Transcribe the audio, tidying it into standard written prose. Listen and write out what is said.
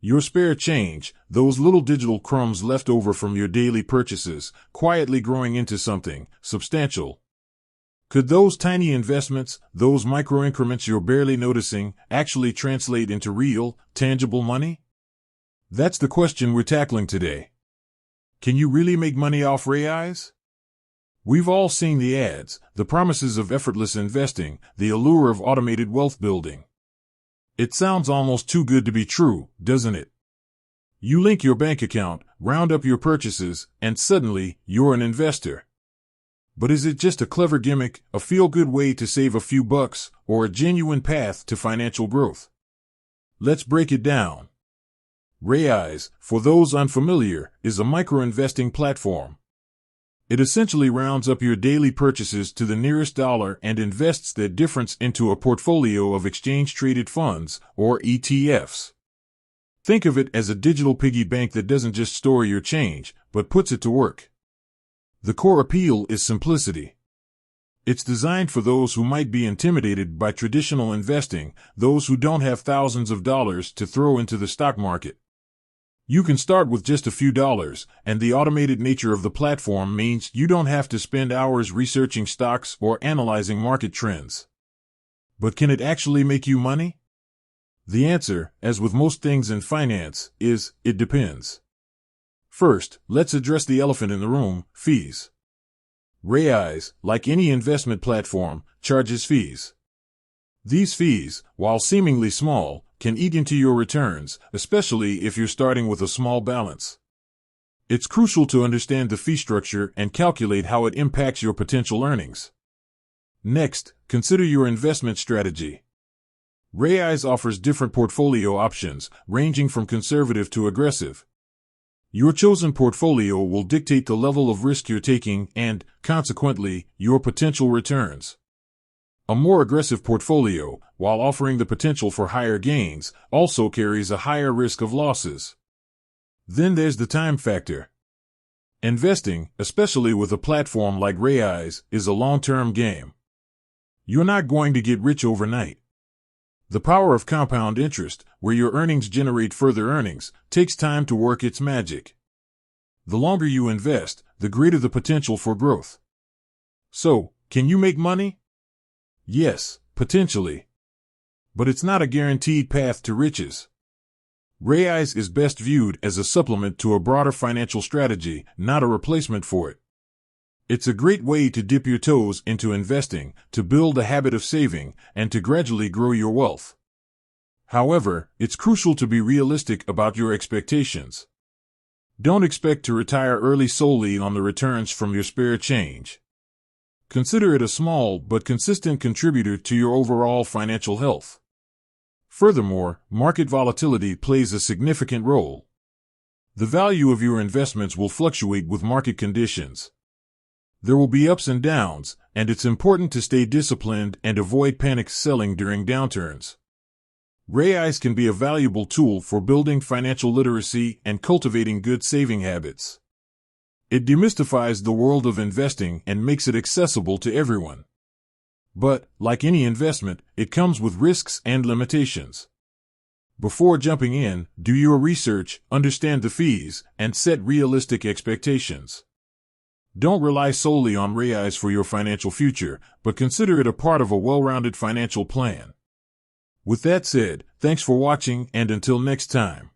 Your spare change, those little digital crumbs left over from your daily purchases, quietly growing into something substantial. Could those tiny investments, those micro increments you're barely noticing, actually translate into real, tangible money? That's the question we're tackling today. Can you really make money off Raiz? We've all seen the ads, the promises of effortless investing, the allure of automated wealth building. It sounds almost too good to be true, doesn't it? You link your bank account, round up your purchases, and suddenly, you're an investor. But is it just a clever gimmick, a feel-good way to save a few bucks, or a genuine path to financial growth? Let's break it down. Raiz, for those unfamiliar, is a micro-investing platform. It essentially rounds up your daily purchases to the nearest dollar and invests that difference into a portfolio of exchange-traded funds, or ETFs. Think of it as a digital piggy bank that doesn't just store your change, but puts it to work. The core appeal is simplicity. It's designed for those who might be intimidated by traditional investing, those who don't have thousands of dollars to throw into the stock market. You can start with just a few dollars, and the automated nature of the platform means you don't have to spend hours researching stocks or analyzing market trends. But can it actually make you money? The answer, as with most things in finance, is it depends. First, let's address the elephant in the room, fees. Raiz, like any investment platform, charges fees. These fees, while seemingly small, can eat into your returns, especially if you're starting with a small balance. It's crucial to understand the fee structure and calculate how it impacts your potential earnings. Next, consider your investment strategy. Raiz offers different portfolio options, ranging from conservative to aggressive. Your chosen portfolio will dictate the level of risk you're taking and, consequently, your potential returns. A more aggressive portfolio, while offering the potential for higher gains, also carries a higher risk of losses. Then there's the time factor. Investing, especially with a platform like Raiz, is a long-term game. You're not going to get rich overnight. The power of compound interest, where your earnings generate further earnings, takes time to work its magic. The longer you invest, the greater the potential for growth. So, can you make money? Yes, potentially. But it's not a guaranteed path to riches. Raiz is best viewed as a supplement to a broader financial strategy, not a replacement for it. It's a great way to dip your toes into investing, to build a habit of saving, and to gradually grow your wealth. However, it's crucial to be realistic about your expectations. Don't expect to retire early solely on the returns from your spare change. Consider it a small but consistent contributor to your overall financial health. Furthermore, market volatility plays a significant role. The value of your investments will fluctuate with market conditions. There will be ups and downs, and it's important to stay disciplined and avoid panic selling during downturns. Raiz can be a valuable tool for building financial literacy and cultivating good saving habits. It demystifies the world of investing and makes it accessible to everyone. But, like any investment, it comes with risks and limitations. Before jumping in, do your research, understand the fees, and set realistic expectations. Don't rely solely on Raiz for your financial future, but consider it a part of a well-rounded financial plan. With that said, thanks for watching, and until next time.